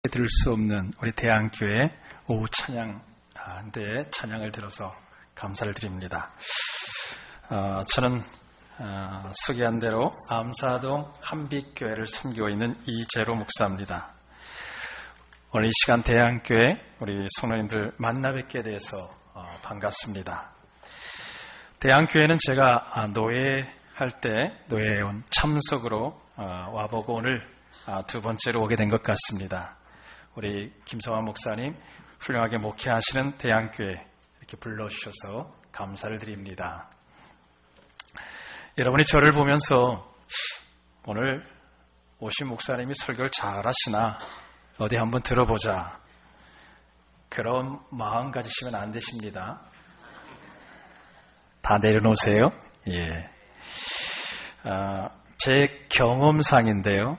들을 수 없는 우리 대한교회 오후 찬양인데 찬양을 들어서 감사를 드립니다. 저는 소개한 대로 암사동 한빛교회를 섬기고 있는 이재로 목사입니다. 오늘 이 시간 대한교회 우리 성도님들 만나 뵙게 돼서 반갑습니다. 대한교회는 제가 노예할 때 노예원 참석으로 와보고 오늘 두 번째로 오게 된 것 같습니다. 우리 김성환 목사님 훌륭하게 목회하시는 대한교회 이렇게 불러주셔서 감사를 드립니다. 여러분이 저를 보면서 오늘 오신 목사님이 설교를 잘하시나 어디 한번 들어보자 그런 마음 가지시면 안 되십니다. 다 내려놓으세요. 제 경험상인데요.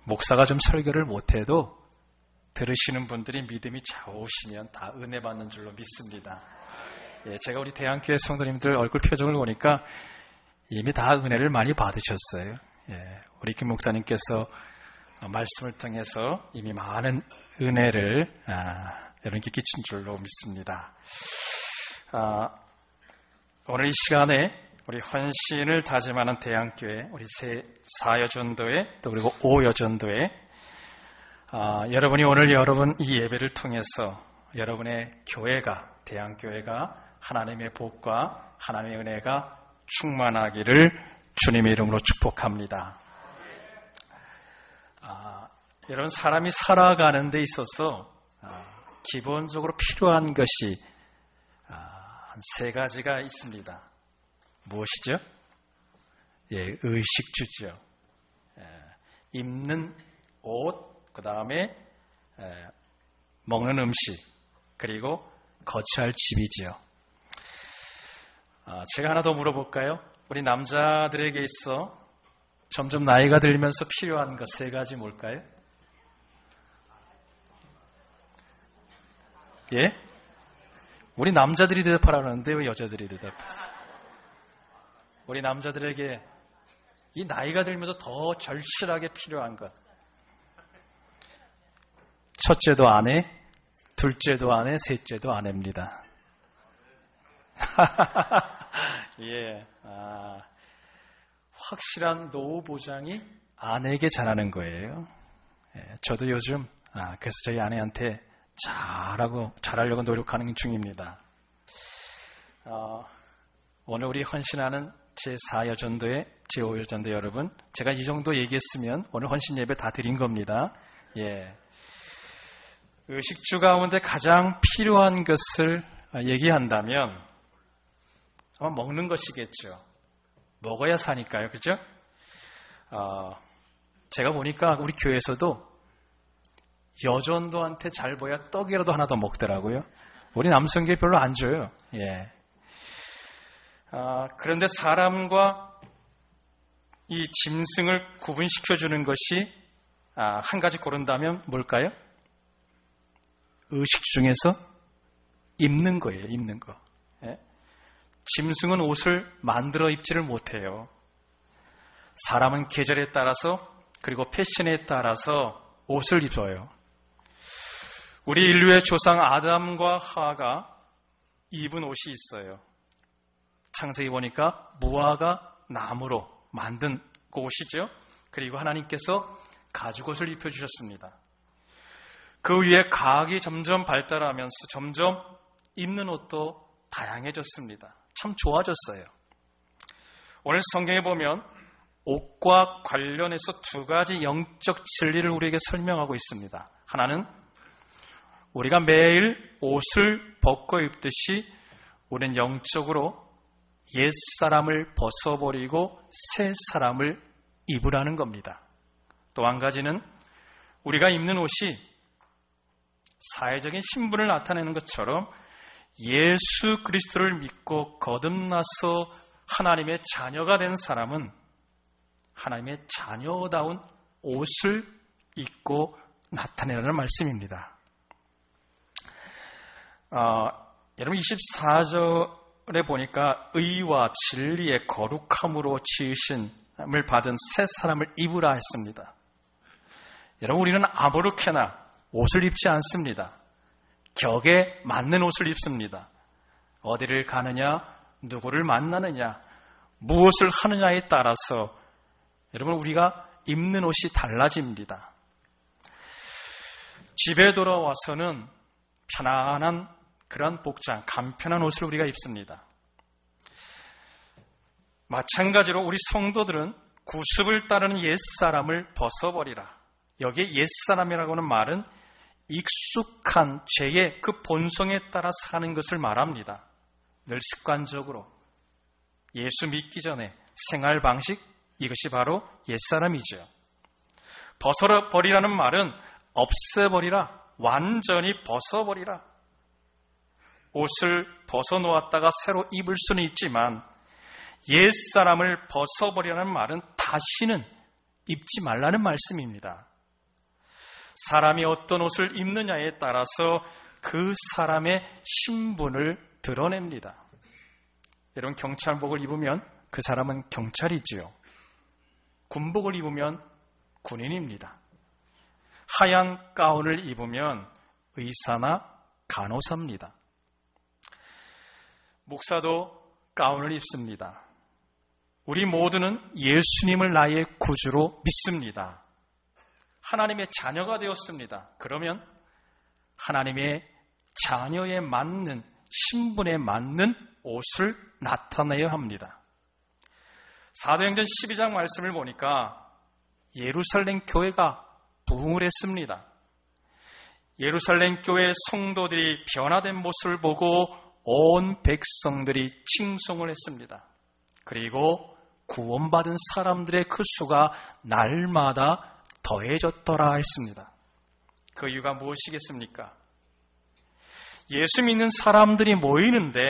목사가 좀 설교를 못해도 들으시는 분들이 믿음이 좋으시면 다 은혜 받는 줄로 믿습니다. 제가 우리 대한교회 성도님들 얼굴 표정을 보니까 이미 다 은혜를 많이 받으셨어요. 우리 김 목사님께서 말씀을 통해서 이미 많은 은혜를 여러분께 끼친 줄로 믿습니다. 오늘 이 시간에 우리 헌신을 다짐하는 대한교회 우리 4여전도회 또 그리고 5여전도회 여러분이 오늘 여러분 이 예배를 통해서 여러분의 교회가 대한교회가 하나님의 복과 하나님의 은혜가 충만하기를 주님의 이름으로 축복합니다. 여러분 사람이 살아가는 데 있어서 기본적으로 필요한 것이 한 세 가지가 있습니다. 무엇이죠? 의식주죠. 입는 옷, 그 다음에 먹는 음식, 그리고 거처할 집이지요. 제가 하나 더 물어볼까요? 우리 남자들에게 있어 점점 나이가 들면서 필요한 것 세 가지 뭘까요? 우리 남자들이 대답하라는데 왜 여자들이 대답했어요? 우리 남자들에게 이 나이가 들면서 더 절실하게 필요한 것. 첫째도 아내, 둘째도 아내, 셋째도 아내입니다. 확실한 노후 보장이 아내에게 잘하는 거예요. 저도 요즘 그래서 저희 아내한테 잘하려고 노력하는 중입니다. 오늘 우리 헌신하는 제4여전도회, 제5여전도 여러분, 제가 이 정도 얘기했으면 오늘 헌신 예배 다 드린 겁니다. 의식주 가운데 가장 필요한 것을 얘기한다면 아마 먹는 것이겠죠. 먹어야 사니까요. 그죠? 제가 보니까 우리 교회에서도 여전도한테 잘 보야 떡이라도 하나 더 먹더라고요. 우리 남성교회 별로 안 줘요. 그런데 사람과 이 짐승을 구분시켜주는 것이 한 가지 고른다면 뭘까요? 의식 중에서 입는 거예요. 입는 거. 짐승은 옷을 만들어 입지를 못해요. 사람은 계절에 따라서 그리고 패션에 따라서 옷을 입어요. 우리 인류의 조상 아담과 하와가 입은 옷이 있어요. 창세기 보니까 무화과 나무로 만든 그 옷이죠. 그리고 하나님께서 가죽옷을 입혀주셨습니다. 그 위에 과학이 점점 발달하면서 점점 입는 옷도 다양해졌습니다. 참 좋아졌어요. 오늘 성경에 보면 옷과 관련해서 두 가지 영적 진리를 우리에게 설명하고 있습니다. 하나는 우리가 매일 옷을 벗고 입듯이 우리는 영적으로 옛사람을 벗어버리고 새 사람을 입으라는 겁니다. 또 한 가지는 우리가 입는 옷이 사회적인 신분을 나타내는 것처럼 예수 그리스도를 믿고 거듭나서 하나님의 자녀가 된 사람은 하나님의 자녀다운 옷을 입고 나타내라는 말씀입니다. 여러분 24절에 보니까 의와 진리의 거룩함으로 지으심을 받은 새 사람을 입으라 했습니다. 여러분 우리는 아무렇게나 옷을 입지 않습니다. 격에 맞는 옷을 입습니다. 어디를 가느냐, 누구를 만나느냐, 무엇을 하느냐에 따라서 여러분 우리가 입는 옷이 달라집니다. 집에 돌아와서는 편안한 그런 복장, 간편한 옷을 우리가 입습니다. 마찬가지로 우리 성도들은 구습을 따르는 옛사람을 벗어버리라. 여기에 옛사람이라고 하는 말은 익숙한 죄의 그 본성에 따라 사는 것을 말합니다. 늘 습관적으로 예수 믿기 전에 생활 방식, 이것이 바로 옛사람이죠. 벗어버리라는 말은 없애버리라, 완전히 벗어버리라. 옷을 벗어놓았다가 새로 입을 수는 있지만 옛사람을 벗어버리라는 말은 다시는 입지 말라는 말씀입니다. 사람이 어떤 옷을 입느냐에 따라서 그 사람의 신분을 드러냅니다. 여러분 경찰복을 입으면 그 사람은 경찰이지요. 군복을 입으면 군인입니다. 하얀 가운을 입으면 의사나 간호사입니다. 목사도 가운을 입습니다. 우리 모두는 예수님을 나의 구주로 믿습니다. 하나님의 자녀가 되었습니다. 그러면 하나님의 자녀에 맞는, 신분에 맞는 옷을 나타내야 합니다. 사도행전 12장 말씀을 보니까 예루살렘 교회가 부흥을 했습니다. 예루살렘 교회 성도들이 변화된 모습을 보고 온 백성들이 칭송을 했습니다. 그리고 구원받은 사람들의 그 수가 날마다 더해졌더라 했습니다. 그 이유가 무엇이겠습니까? 예수 믿는 사람들이 모이는데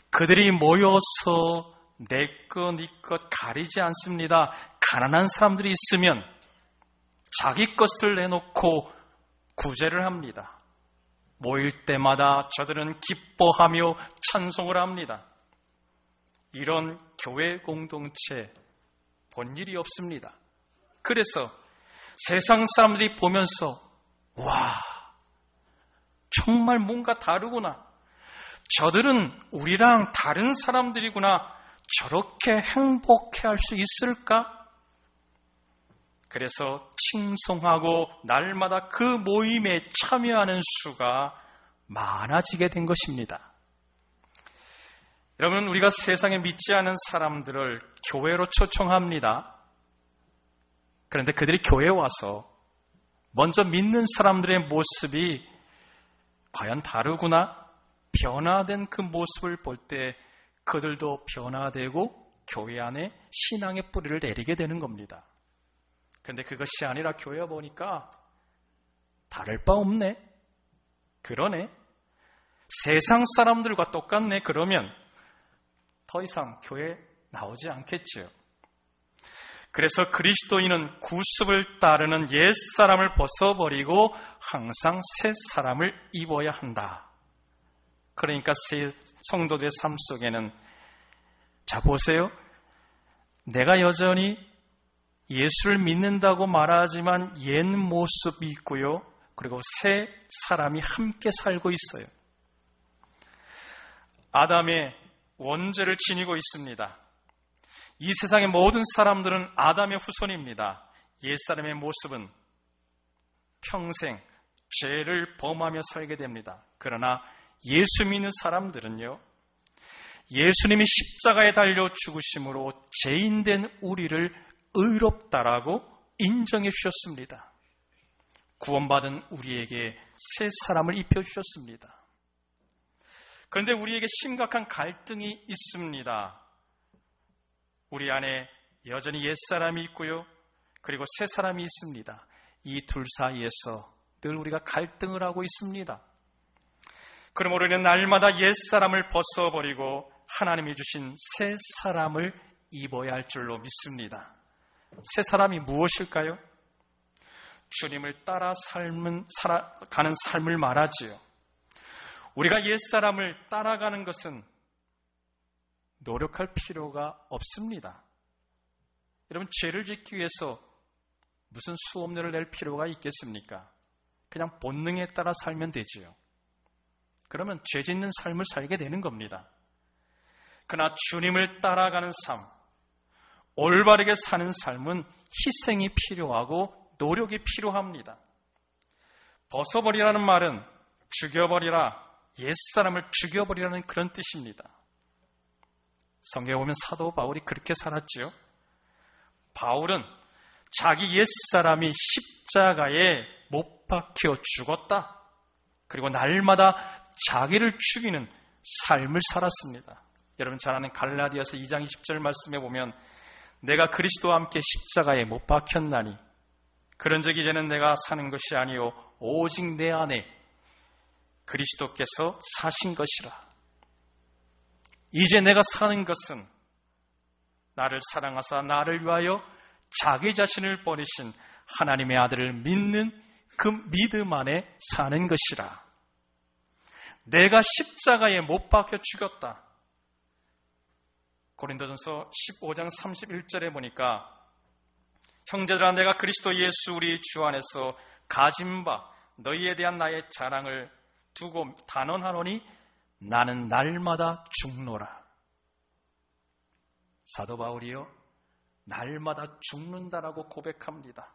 그들이 모여서 내 것, 네 것 가리지 않습니다. 가난한 사람들이 있으면 자기 것을 내놓고 구제를 합니다. 모일 때마다 저들은 기뻐하며 찬송을 합니다. 이런 교회 공동체 본 일이 없습니다. 그래서 세상 사람들이 보면서 와, 정말 뭔가 다르구나. 저들은 우리랑 다른 사람들이구나. 저렇게 행복해할 수 있을까? 그래서 칭송하고 날마다 그 모임에 참여하는 수가 많아지게 된 것입니다. 여러분, 우리가 세상에 믿지 않은 사람들을 교회로 초청합니다. 그런데 그들이 교회에 와서 먼저 믿는 사람들의 모습이 과연 다르구나? 변화된 그 모습을 볼 때 그들도 변화되고 교회 안에 신앙의 뿌리를 내리게 되는 겁니다. 그런데 그것이 아니라 교회 보니까 다를 바 없네. 그러네. 세상 사람들과 똑같네. 그러면 더 이상 교회 나오지 않겠지요. 그래서 그리스도인은 구습을 따르는 옛사람을 벗어버리고 항상 새 사람을 입어야 한다. 그러니까 성도들의 삶 속에는 자 보세요. 내가 여전히 예수를 믿는다고 말하지만 옛 모습이 있고요. 그리고 새 사람이 함께 살고 있어요. 아담의 원죄를 지니고 있습니다. 이 세상의 모든 사람들은 아담의 후손입니다. 옛사람의 모습은 평생 죄를 범하며 살게 됩니다. 그러나 예수 믿는 사람들은요, 예수님이 십자가에 달려 죽으심으로 죄인된 우리를 의롭다라고 인정해 주셨습니다. 구원받은 우리에게 새 사람을 입혀주셨습니다. 그런데 우리에게 심각한 갈등이 있습니다. 우리 안에 여전히 옛사람이 있고요. 그리고 새 사람이 있습니다. 이 둘 사이에서 늘 우리가 갈등을 하고 있습니다. 그러므로 우리는 날마다 옛사람을 벗어버리고 하나님이 주신 새 사람을 입어야 할 줄로 믿습니다. 새 사람이 무엇일까요? 주님을 따라 가는 삶을 말하지요. 우리가 옛사람을 따라가는 것은 노력할 필요가 없습니다. 여러분, 죄를 짓기 위해서 무슨 수업료를 낼 필요가 있겠습니까? 그냥 본능에 따라 살면 되지요. 그러면 죄 짓는 삶을 살게 되는 겁니다. 그러나 주님을 따라가는 삶, 올바르게 사는 삶은 희생이 필요하고 노력이 필요합니다. 벗어버리라는 말은 죽여버리라, 옛사람을 죽여버리라는 그런 뜻입니다. 성경에 보면 사도 바울이 그렇게 살았지요. 바울은 자기 옛사람이 십자가에 못 박혀 죽었다. 그리고 날마다 자기를 죽이는 삶을 살았습니다. 여러분 잘 아는 갈라디아서 2장 20절 말씀에 보면 내가 그리스도와 함께 십자가에 못 박혔나니 그런즉 이제는 내가 사는 것이 아니요 오직 내 안에 그리스도께서 사신 것이라. 이제 내가 사는 것은 나를 사랑하사 나를 위하여 자기 자신을 버리신 하나님의 아들을 믿는 그 믿음 안에 사는 것이라. 내가 십자가에 못 박혀 죽였다. 고린도전서 15장 31절에 보니까 형제들아 내가 그리스도 예수 우리 주 안에서 가진 바 너희에 대한 나의 자랑을 두고 단언하노니 나는 날마다 죽노라. 사도 바울이요 날마다 죽는다라고 고백합니다.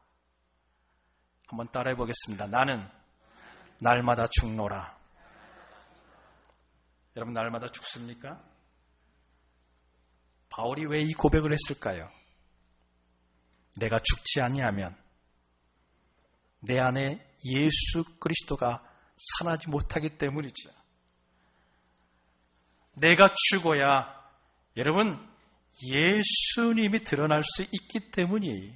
한번 따라해 보겠습니다. 나는 날마다 죽노라. 여러분 날마다 죽습니까? 바울이 왜 이 고백을 했을까요? 내가 죽지 아니하면 내 안에 예수 그리스도가 살아나지 못하기 때문이죠. 내가 죽어야 여러분 예수님이 드러날 수 있기 때문이에요.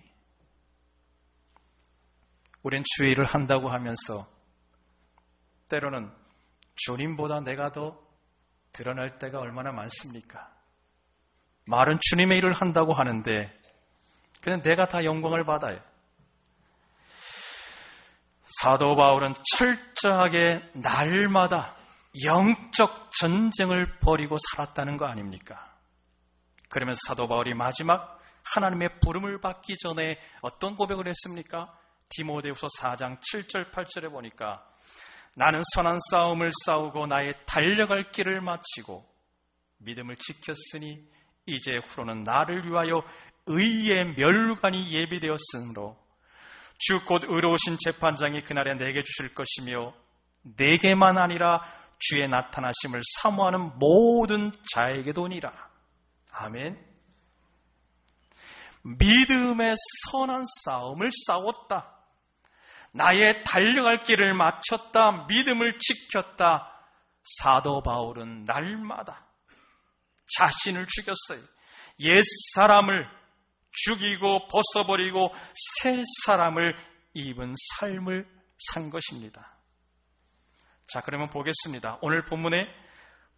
우린 주의 일을 한다고 하면서 때로는 주님보다 내가 더 드러날 때가 얼마나 많습니까? 말은 주님의 일을 한다고 하는데 그냥 내가 다 영광을 받아요. 사도 바울은 철저하게 날마다 영적 전쟁을 벌이고 살았다는 거 아닙니까? 그러면서 사도 바울이 마지막 하나님의 부름을 받기 전에 어떤 고백을 했습니까? 디모데후서 4장 7절 8절에 보니까 나는 선한 싸움을 싸우고 나의 달려갈 길을 마치고 믿음을 지켰으니 이제 후로는 나를 위하여 의의 멸관이 예비되었으므로 주 곧 의로우신 재판장이 그날에 내게 주실 것이며 내게만 아니라 주의 나타나심을 사모하는 모든 자에게도니라. 아멘. 믿음의 선한 싸움을 싸웠다. 나의 달려갈 길을 마쳤다. 믿음을 지켰다. 사도 바울은 날마다 자신을 죽였어요. 옛사람을 죽이고 벗어버리고 새 사람을 입은 삶을 산 것입니다. 자, 그러면 보겠습니다. 오늘 본문에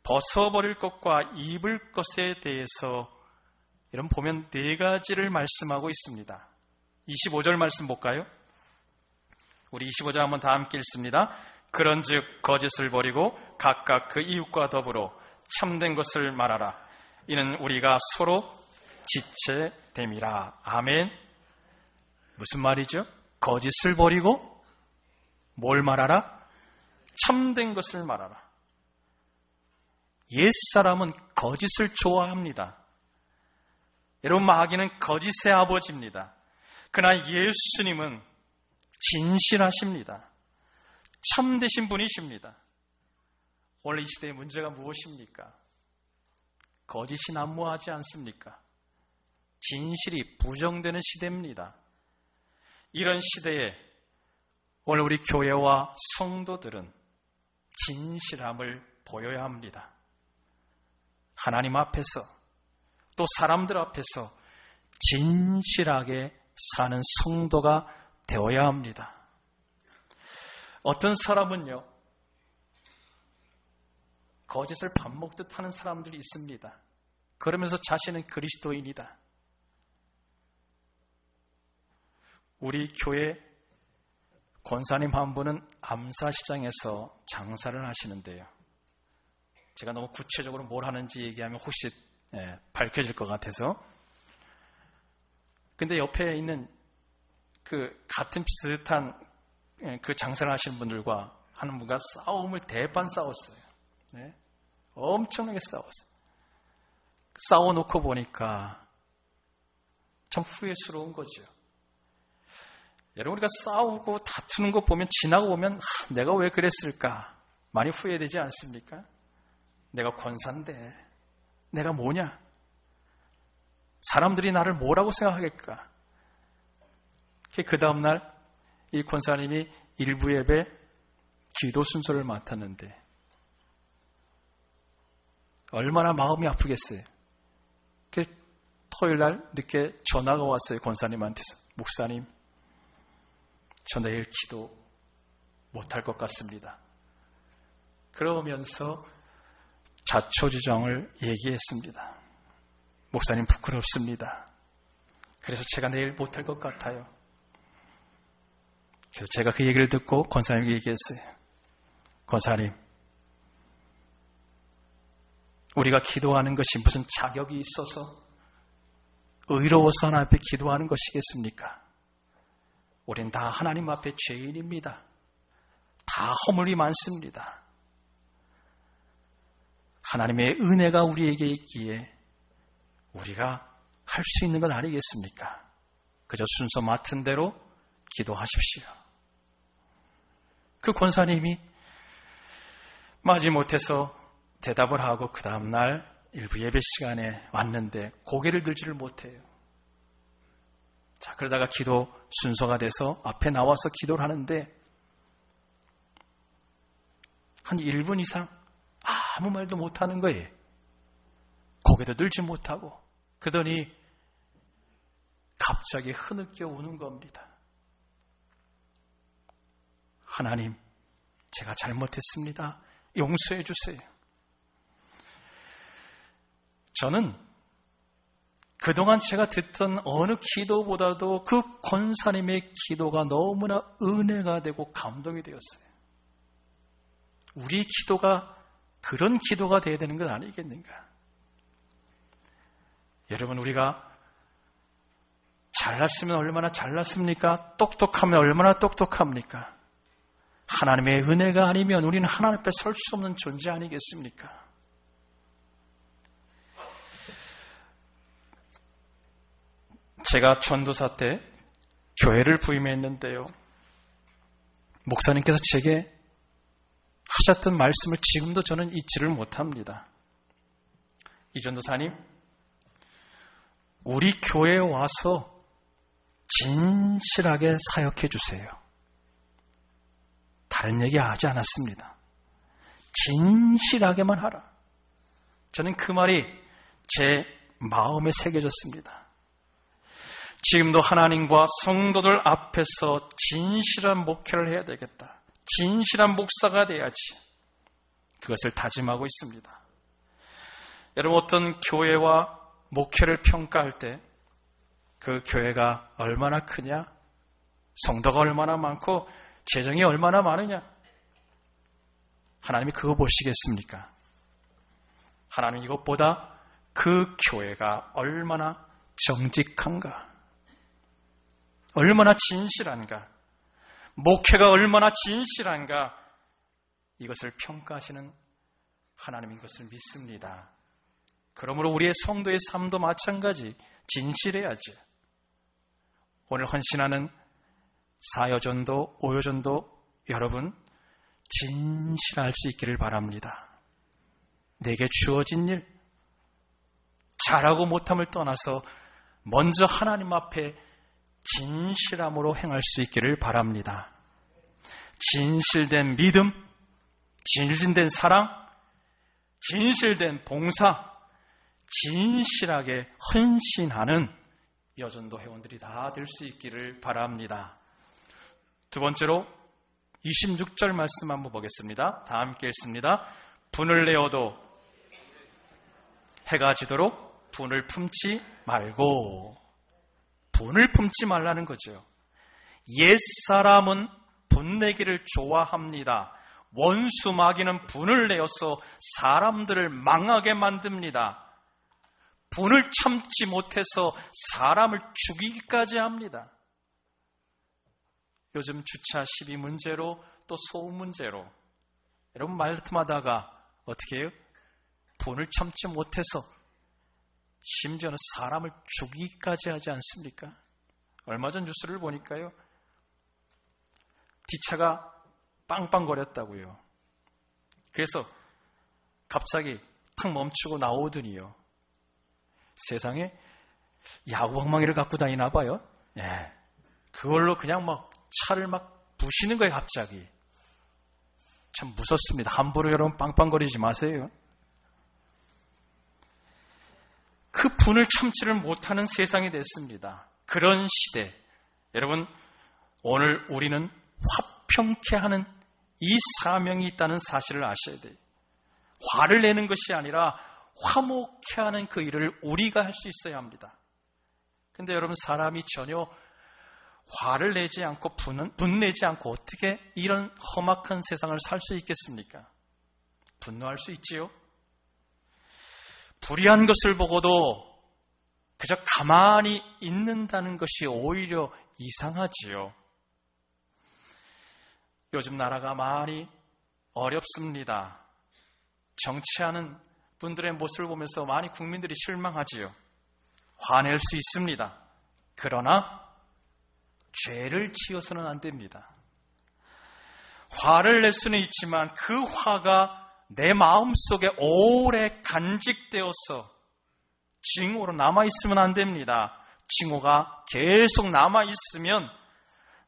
벗어버릴 것과 입을 것에 대해서 여러분 보면 네 가지를 말씀하고 있습니다. 25절 말씀 볼까요? 우리 25절 한번 다 함께 읽습니다. 그런즉 거짓을 버리고 각각 그 이웃과 더불어 참된 것을 말하라. 이는 우리가 서로 지체됨이라. 아멘. 무슨 말이죠? 거짓을 버리고 뭘 말하라? 참된 것을 말하라. 옛사람은 거짓을 좋아합니다. 여러분 마귀는 거짓의 아버지입니다. 그러나 예수님은 진실하십니다. 참되신 분이십니다. 원래 이 시대의 문제가 무엇입니까? 거짓이 난무하지 않습니까? 진실이 부정되는 시대입니다. 이런 시대에 오늘 우리 교회와 성도들은 진실함을 보여야 합니다. 하나님 앞에서 또 사람들 앞에서 진실하게 사는 성도가 되어야 합니다. 어떤 사람은요, 거짓을 밥 먹듯 하는 사람들이 있습니다. 그러면서 자신은 그리스도인이다. 우리 교회 권사님 한 분은 암사시장에서 장사를 하시는데요. 제가 너무 구체적으로 뭘 하는지 얘기하면 혹시 밝혀질 것 같아서. 근데 옆에 있는 그 같은 비슷한 그 장사를 하시는 분들과 하는 분과 싸움을 대판 싸웠어요. 네? 엄청나게 싸웠어요. 싸워놓고 보니까 참 후회스러운 거죠. 여러분, 우리가 싸우고 다투는 거 보면, 지나고 보면 내가 왜 그랬을까 많이 후회되지 않습니까? 내가 권사인데 내가 뭐냐? 사람들이 나를 뭐라고 생각하겠까? 그 다음날 이 권사님이 일부 예배 기도 순서를 맡았는데 얼마나 마음이 아프겠어요. 토요일날 늦게 전화가 왔어요. 권사님한테서. 목사님, 저 내일 기도 못할 것 같습니다. 그러면서 자초지종을 얘기했습니다. 목사님, 부끄럽습니다. 그래서 제가 내일 못할 것 같아요. 그래서 제가 그 얘기를 듣고 권사님에게 얘기했어요. 권사님, 우리가 기도하는 것이 무슨 자격이 있어서 의로워서 하나님 앞에 기도하는 것이겠습니까? 우린 다 하나님 앞에 죄인입니다. 다 허물이 많습니다. 하나님의 은혜가 우리에게 있기에 우리가 할 수 있는 건 아니겠습니까? 그저 순서 맡은 대로 기도하십시오. 그 권사님이 마지못해서 대답을 하고 그 다음날 일부 예배 시간에 왔는데 고개를 들지를 못해요. 자, 그러다가 기도 순서가 돼서 앞에 나와서 기도를 하는데 한 1분 이상 아무 말도 못하는 거예요. 고개도 들지 못하고. 그러더니 갑자기 흐느껴 우는 겁니다. 하나님, 제가 잘못했습니다. 용서해 주세요. 저는 그동안 제가 듣던 어느 기도보다도 그 권사님의 기도가 너무나 은혜가 되고 감동이 되었어요. 우리 기도가 그런 기도가 되어야 되는 것 아니겠는가? 여러분, 우리가 잘났으면 얼마나 잘났습니까? 똑똑하면 얼마나 똑똑합니까? 하나님의 은혜가 아니면 우리는 하나님 앞에 설 수 없는 존재 아니겠습니까? 제가 전도사 때 교회를 부임했는데요. 목사님께서 제게 하셨던 말씀을 지금도 저는 잊지를 못합니다. 이 전도사님, 우리 교회에 와서 진실하게 사역해 주세요. 다른 얘기 하지 않았습니다. 진실하게만 하라. 저는 그 말이 제 마음에 새겨졌습니다. 지금도 하나님과 성도들 앞에서 진실한 목회를 해야 되겠다. 진실한 목사가 돼야지. 그것을 다짐하고 있습니다. 여러분, 어떤 교회와 목회를 평가할 때 그 교회가 얼마나 크냐, 성도가 얼마나 많고 재정이 얼마나 많으냐, 하나님이 그거 보시겠습니까? 하나님 이것보다 그 교회가 얼마나 정직한가, 얼마나 진실한가, 목회가 얼마나 진실한가, 이것을 평가하시는 하나님이 이것을 믿습니다. 그러므로 우리의 성도의 삶도 마찬가지 진실해야지. 오늘 헌신하는 4여전도, 5여전도 여러분 진실할 수 있기를 바랍니다. 내게 주어진 일, 잘하고 못함을 떠나서 먼저 하나님 앞에 진실함으로 행할 수 있기를 바랍니다. 진실된 믿음, 진실된 사랑, 진실된 봉사, 진실하게 헌신하는 여전도 회원들이 다 될 수 있기를 바랍니다. 두 번째로 26절 말씀 한번 보겠습니다. 다 함께 읽습니다. 분을 내어도 해가 지도록 분을 품지 말고. 분을 품지 말라는 거죠. 옛사람은 분내기를 좋아합니다. 원수 마귀는 분을 내어서 사람들을 망하게 만듭니다. 분을 참지 못해서 사람을 죽이기까지 합니다. 요즘 주차 시비 문제로 또 소음 문제로 여러분 말씀하다가 어떻게 해요? 분을 참지 못해서 심지어는 사람을 죽이기까지 하지 않습니까? 얼마 전 뉴스를 보니까요. 뒷차가 빵빵거렸다고요. 그래서 갑자기 탁 멈추고 나오더니요. 세상에 야구방망이를 갖고 다니나 봐요. 예. 그걸로 그냥 막 차를 막 부시는 거예요, 갑자기. 참 무섭습니다. 함부로 여러분 빵빵거리지 마세요. 그 분을 참지를 못하는 세상이 됐습니다. 그런 시대. 여러분, 오늘 우리는 화평케 하는 이 사명이 있다는 사실을 아셔야 돼요. 화를 내는 것이 아니라 화목케 하는 그 일을 우리가 할 수 있어야 합니다. 근데 여러분, 사람이 전혀 화를 내지 않고 분내지 않고 어떻게 이런 험악한 세상을 살 수 있겠습니까? 분노할 수 있지요? 불의한 것을 보고도 그저 가만히 있는다는 것이 오히려 이상하지요. 요즘 나라가 많이 어렵습니다. 정치하는 분들의 모습을 보면서 많이 국민들이 실망하지요. 화낼 수 있습니다. 그러나 죄를 지어서는 안 됩니다. 화를 낼 수는 있지만 그 화가 내 마음속에 오래 간직되어서 징후로 남아있으면 안 됩니다. 징후가 계속 남아있으면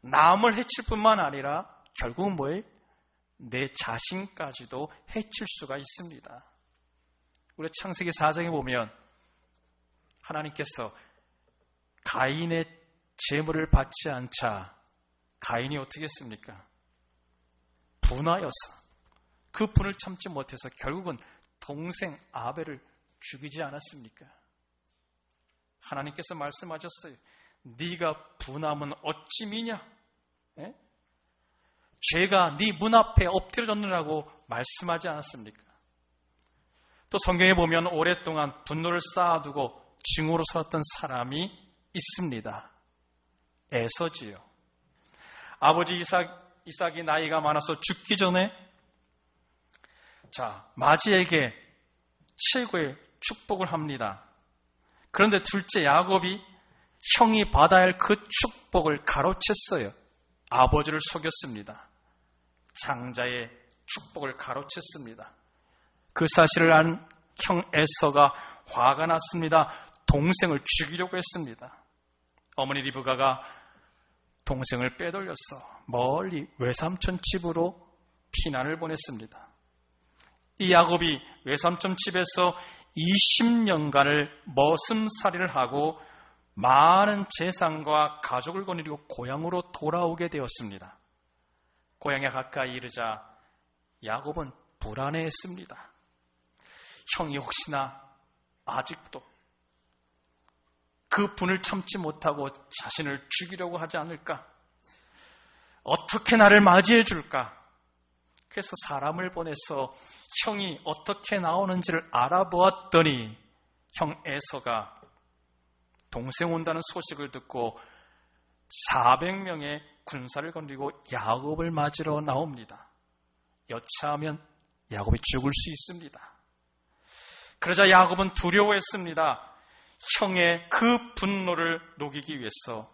남을 해칠 뿐만 아니라 결국은 뭐예요? 내 자신까지도 해칠 수가 있습니다. 우리 창세기 4장에 보면 하나님께서 가인의 제물을 받지 않자 가인이 어떻게 했습니까? 분하여서 그 분을 참지 못해서 결국은 동생 아벨을 죽이지 않았습니까? 하나님께서 말씀하셨어요. 네가 분하면 어찌 미냐? 에? 죄가 네 문 앞에 엎드려졌느라고 말씀하지 않았습니까? 또 성경에 보면 오랫동안 분노를 쌓아두고 증오로 살았던 사람이 있습니다. 에서지요. 아버지 이삭이 나이가 많아서 죽기 전에 마지에게 최고의 축복을 합니다. 그런데 둘째 야곱이 형이 받아야 할 그 축복을 가로챘어요. 아버지를 속였습니다. 장자의 축복을 가로챘습니다. 그 사실을 안 형 에서가 화가 났습니다. 동생을 죽이려고 했습니다. 어머니 리브가가 동생을 빼돌려서 멀리 외삼촌 집으로 피난을 보냈습니다. 이 야곱이 외삼촌 집에서 20년간을 머슴살이를 하고 많은 재산과 가족을 거느리고 고향으로 돌아오게 되었습니다. 고향에 가까이 이르자 야곱은 불안해했습니다. 형이 혹시나 아직도 그 분을 참지 못하고 자신을 죽이려고 하지 않을까? 어떻게 나를 맞이해 줄까? 그래서 사람을 보내서 형이 어떻게 나오는지를 알아보았더니 형 에서가 동생 온다는 소식을 듣고 400명의 군사를 거느리고 야곱을 맞으러 나옵니다. 여차하면 야곱이 죽을 수 있습니다. 그러자 야곱은 두려워했습니다. 형의 그 분노를 녹이기 위해서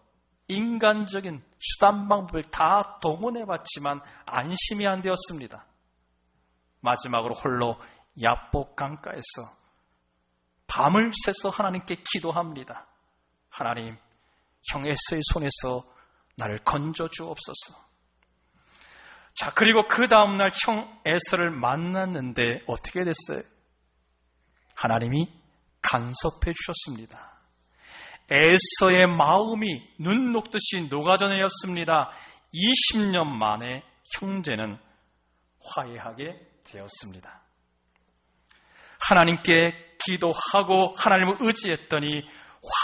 인간적인 수단 방법을 다 동원해봤지만 안심이 안 되었습니다. 마지막으로 홀로 야복 강가에서 밤을 새서 하나님께 기도합니다. 하나님, 형 에서의 손에서 나를 건져 주옵소서. 그리고 그 다음날 형 에서를 만났는데 어떻게 됐어요? 하나님이 간섭해 주셨습니다. 에서의 마음이 눈 녹듯이 녹아져내었습니다. 20년 만에 형제는 화해하게 되었습니다. 하나님께 기도하고 하나님을 의지했더니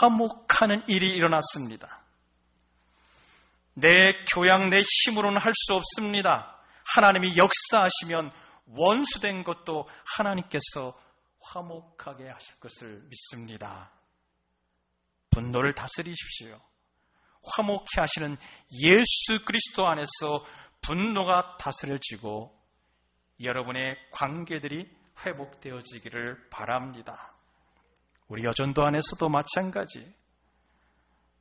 화목하는 일이 일어났습니다. 내 교양, 내 힘으로는 할 수 없습니다. 하나님이 역사하시면 원수된 것도 하나님께서 화목하게 하실 것을 믿습니다. 분노를 다스리십시오. 화목케 하시는 예수 그리스도 안에서 분노가 다스려지고 여러분의 관계들이 회복되어지기를 바랍니다. 우리 여전도 안에서도 마찬가지.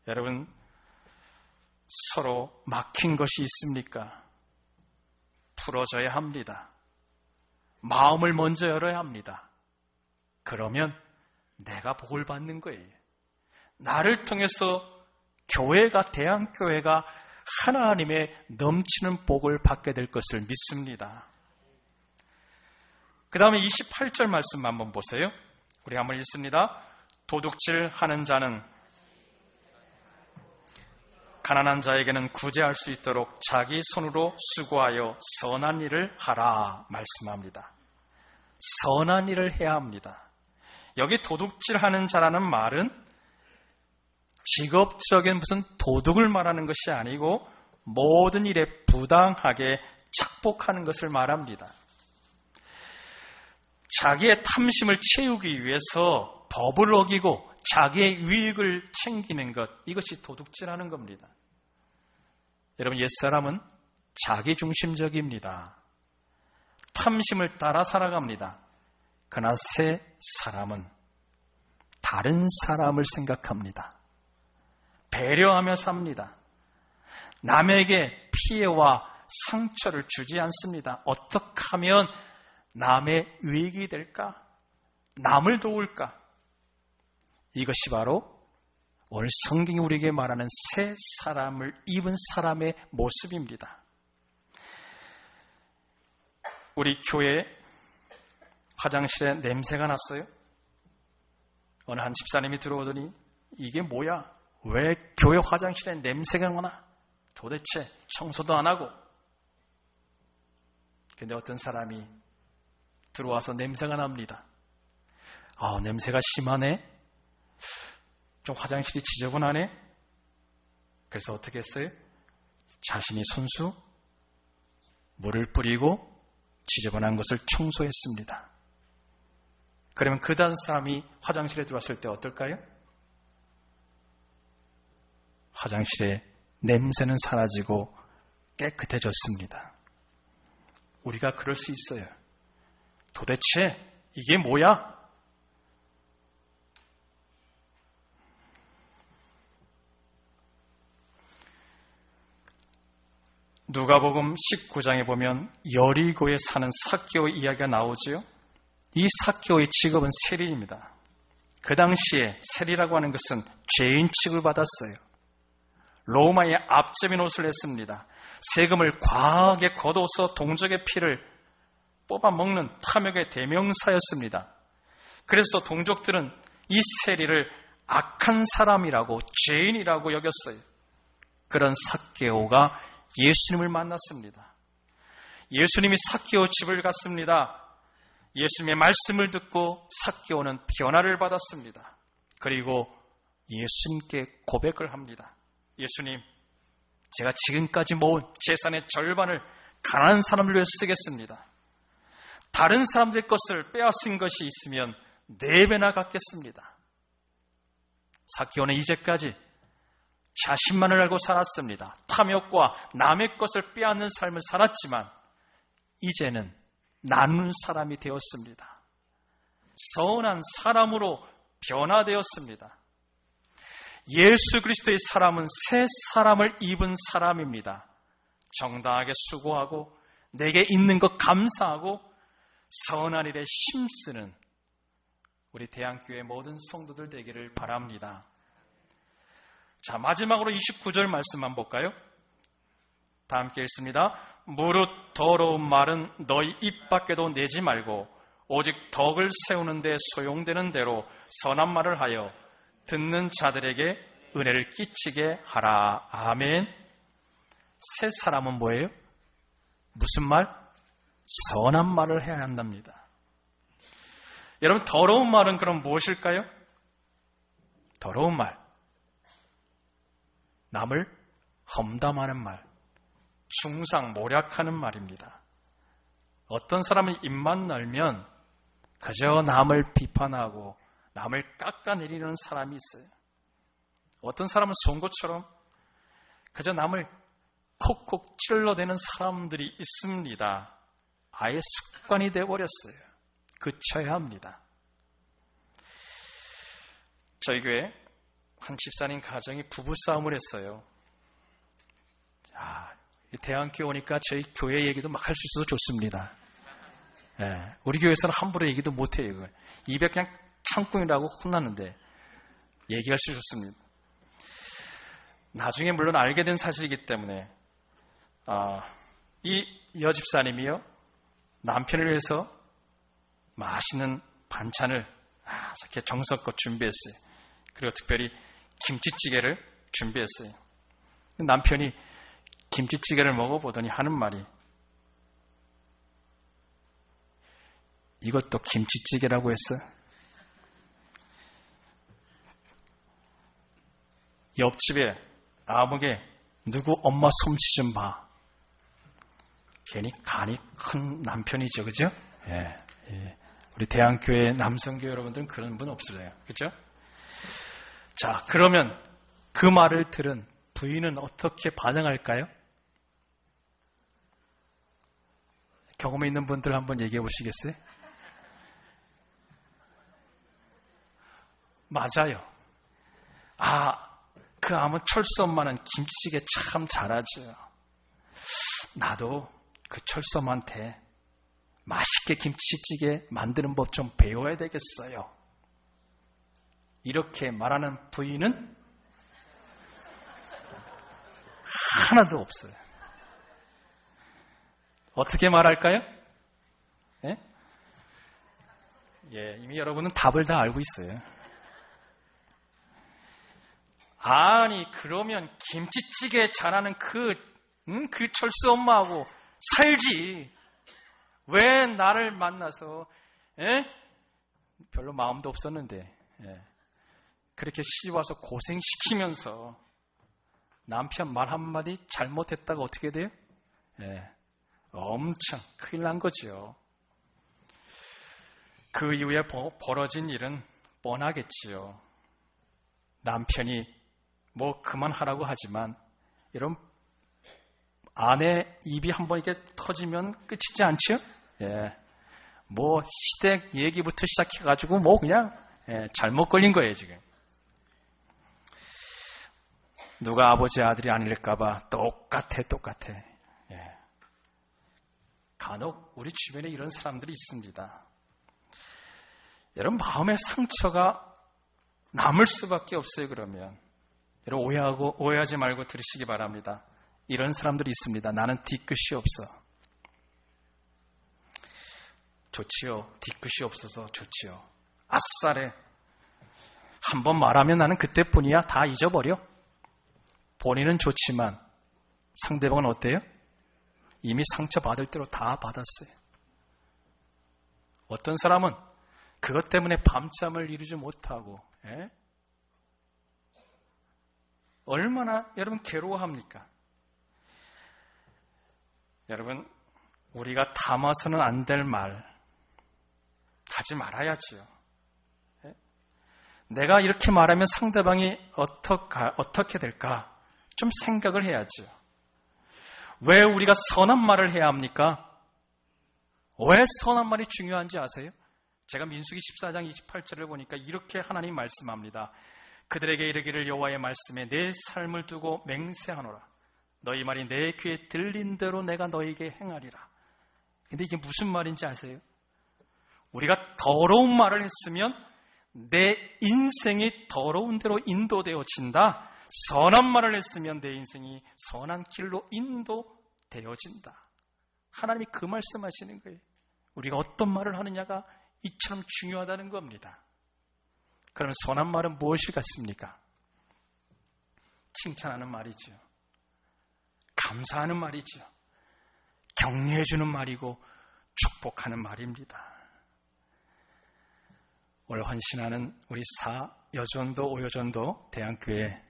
여러분, 서로 막힌 것이 있습니까? 풀어져야 합니다. 마음을 먼저 열어야 합니다. 그러면 내가 복을 받는 거예요. 나를 통해서 교회가, 대한교회가 하나님의 넘치는 복을 받게 될 것을 믿습니다. 그 다음에 28절 말씀 한번 보세요. 우리 한번 읽습니다. 도둑질 하는 자는 가난한 자에게는 구제할 수 있도록 자기 손으로 수고하여 선한 일을 하라 말씀합니다. 선한 일을 해야 합니다. 여기 도둑질하는 자라는 말은 직업적인 무슨 도둑을 말하는 것이 아니고 모든 일에 부당하게 착복하는 것을 말합니다. 자기의 탐심을 채우기 위해서 법을 어기고 자기의 유익을 챙기는 것, 이것이 도둑질하는 겁니다. 여러분, 옛사람은 자기중심적입니다. 탐심을 따라 살아갑니다. 그러나 새 사람은 다른 사람을 생각합니다. 배려하며 삽니다. 남에게 피해와 상처를 주지 않습니다. 어떻게 하면 남의 유익이 될까? 남을 도울까? 이것이 바로 오늘 성경이 우리에게 말하는 새 사람을 입은 사람의 모습입니다. 우리 교회 화장실에 냄새가 났어요. 어느 한 집사님이 들어오더니 이게 뭐야? 왜 교회 화장실에 냄새가 나나? 도대체 청소도 안 하고. 근데 어떤 사람이 들어와서 냄새가 납니다. 냄새가 심하네? 좀 화장실이 지저분하네? 그래서 어떻게 했어요? 자신이 손수 물을 뿌리고 지저분한 것을 청소했습니다. 그러면 그 다른 사람이 화장실에 들어왔을 때 어떨까요? 화장실의 냄새는 사라지고 깨끗해졌습니다. 우리가 그럴 수 있어요. 도대체 이게 뭐야? 누가복음 19장에 보면 여리고에 사는 삭개오 이야기가 나오지요. 이 삭개오의 직업은 세리입니다. 그 당시에 세리라고 하는 것은 죄인 취급을 받았어요. 로마의 앞제민 옷을 했습니다. 세금을 과하게 걷어서 동족의 피를 뽑아먹는 탐욕의 대명사였습니다. 그래서 동족들은 이 세리를 악한 사람이라고, 죄인이라고 여겼어요. 그런 삭개오가 예수님을 만났습니다. 예수님이 삭개오 집을 갔습니다. 예수님의 말씀을 듣고 삭개오는 변화를 받았습니다. 그리고 예수님께 고백을 합니다. 예수님, 제가 지금까지 모은 재산의 절반을 가난한 사람을 위해 쓰겠습니다. 다른 사람들의 것을 빼앗은 것이 있으면 4배나 갚겠습니다. 삭개오는 이제까지 자신만을 알고 살았습니다. 탐욕과 남의 것을 빼앗는 삶을 살았지만 이제는 나눈 사람이 되었습니다. 선한 사람으로 변화되었습니다. 예수 그리스도의 사람은 새 사람을 입은 사람입니다. 정당하게 수고하고 내게 있는 것 감사하고 선한 일에 힘쓰는 우리 대한교회 모든 성도들 되기를 바랍니다. 자, 마지막으로 29절 말씀만 볼까요? 다 함께 읽습니다. 무릇 더러운 말은 너희 입 밖에도 내지 말고 오직 덕을 세우는 데 소용되는 대로 선한 말을 하여 듣는 자들에게 은혜를 끼치게 하라. 아멘. 새 사람은 뭐예요? 무슨 말? 선한 말을 해야 한답니다. 여러분, 더러운 말은 그럼 무엇일까요? 더러운 말, 남을 험담하는 말, 중상모략하는 말입니다. 어떤 사람은 입만 열면 그저 남을 비판하고 남을 깎아내리는 사람이 있어요. 어떤 사람은 송곳처럼 그저 남을 콕콕 찔러대는 사람들이 있습니다. 아예 습관이 되어버렸어요. 그쳐야 합니다. 저희 교회 한 집사님 가정이 부부싸움을 했어요. 대안교회 오니까 저희 교회 얘기도 막 할 수 있어서 좋습니다. 예, 우리 교회에서는 함부로 얘기도 못해요. 이걸. 입에 그냥 창꾼이라고 혼나는데 얘기할 수 좋습니다. 나중에 물론 알게 된 사실이기 때문에 이 여집사님이요, 남편을 위해서 맛있는 반찬을 이렇게 정성껏 준비했어요. 그리고 특별히 김치찌개를 준비했어요. 남편이 김치찌개를 먹어보더니 하는 말이, 이것도 김치찌개라고 했어? 옆집에 아무개 누구 엄마 솜씨 좀 봐. 괜히 간이 큰 남편이죠, 그죠? 예. 우리 대한교회 남성교회 여러분들은 그런 분 없으세요, 그죠? 자, 그러면 그 말을 들은 부인은 어떻게 반응할까요? 경험이 있는 분들 한번 얘기해 보시겠어요? 맞아요. 그 아무 철수 엄마는 김치찌개 참 잘하죠. 나도 그 철수 엄마한테 맛있게 김치찌개 만드는 법 좀 배워야 되겠어요. 이렇게 말하는 부인은 하나도 없어요. 어떻게 말할까요? 예, 이미 여러분은 답을 다 알고 있어요. 아니, 그러면 김치찌개 잘하는 그 철수 엄마하고 살지. 왜 나를 만나서, 별로 마음도 없었는데, 그렇게 시집 와서 고생시키면서 남편 말 한마디 잘못했다가 어떻게 돼요? 엄청 큰일 난 거죠. 그 이후에 벌어진 일은 뻔하겠지요. 남편이 뭐 그만하라고 하지만 이런 아내 입이 한번 이렇게 터지면 끝이지 않죠? 뭐 시댁 얘기부터 시작해가지고 뭐 그냥 잘못 걸린 거예요 지금. 누가 아버지 아들이 아닐까봐 똑같아. 간혹 우리 주변에 이런 사람들이 있습니다. 여러분 마음의 상처가 남을 수밖에 없어요. 그러면 여러분 오해하지 말고 들으시기 바랍니다. 이런 사람들이 있습니다. 나는 뒤끝이 없어. 좋지요. 뒤끝이 없어서 좋지요. 아싸래. 한번 말하면 나는 그때뿐이야. 다 잊어버려. 본인은 좋지만 상대방은 어때요? 이미 상처받을 대로 다 받았어요. 어떤 사람은 그것 때문에 밤잠을 이루지 못하고 얼마나 여러분 괴로워합니까? 여러분, 우리가 담아서는 안 될 말 하지 말아야지요. 내가 이렇게 말하면 상대방이 어떻게 될까? 좀 생각을 해야죠. 왜 우리가 선한 말을 해야 합니까? 왜 선한 말이 중요한지 아세요? 제가 민수기 14장 28절을 보니까 이렇게 하나님 말씀합니다. 그들에게 이르기를 여호와의 말씀에 내 삶을 두고 맹세하노라. 너희 말이 내 귀에 들린 대로 내가 너에게 행하리라. 근데 이게 무슨 말인지 아세요? 우리가 더러운 말을 했으면 내 인생이 더러운 대로 인도되어진다. 선한 말을 했으면 내 인생이 선한 길로 인도되어진다. 하나님이 그 말씀하시는 거예요. 우리가 어떤 말을 하느냐가 이처럼 중요하다는 겁니다. 그러면 선한 말은 무엇이 같습니까? 칭찬하는 말이죠. 감사하는 말이죠. 격려해주는 말이고 축복하는 말입니다. 오늘 헌신하는 우리 4여전도 5여전도 대한교회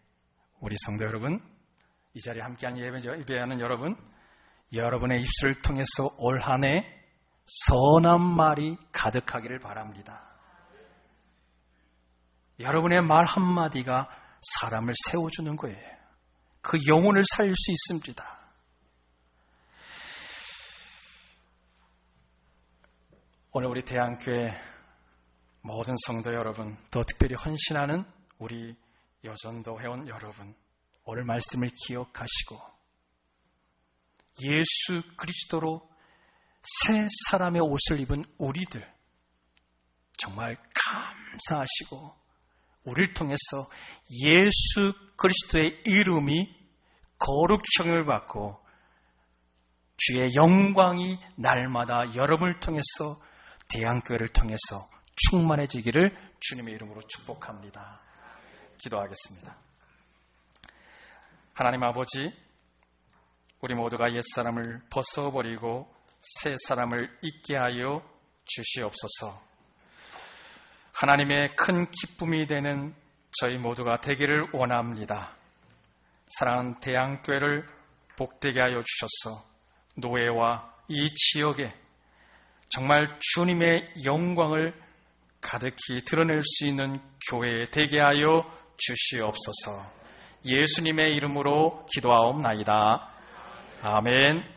우리 성도 여러분, 이 자리에 함께한 예배하는 여러분, 여러분의 입술을 통해서 올 한 해 선한 말이 가득하기를 바랍니다. 여러분의 말 한마디가 사람을 세워주는 거예요. 그 영혼을 살릴 수 있습니다. 오늘 우리 대한교회 모든 성도 여러분, 더 특별히 헌신하는 우리 여전도 회원 여러분, 오늘 말씀을 기억하시고 예수 그리스도로 새 사람의 옷을 입은 우리들 정말 감사하시고 우리를 통해서 예수 그리스도의 이름이 거룩형을 받고 주의 영광이 날마다 여러분을 통해서 대한교회를 통해서 충만해지기를 주님의 이름으로 축복합니다. 기도하겠습니다. 하나님 아버지, 우리 모두가 옛사람을 벗어버리고 새 사람을 있게 하여 주시옵소서. 하나님의 큰 기쁨이 되는 저희 모두가 되기를 원합니다. 사랑하는 대한교회를 복되게 하여 주셔서 노예와 이 지역에 정말 주님의 영광을 가득히 드러낼 수 있는 교회 되게 하여 주시옵소서. 예수님의 이름으로 기도하옵나이다. 아멘.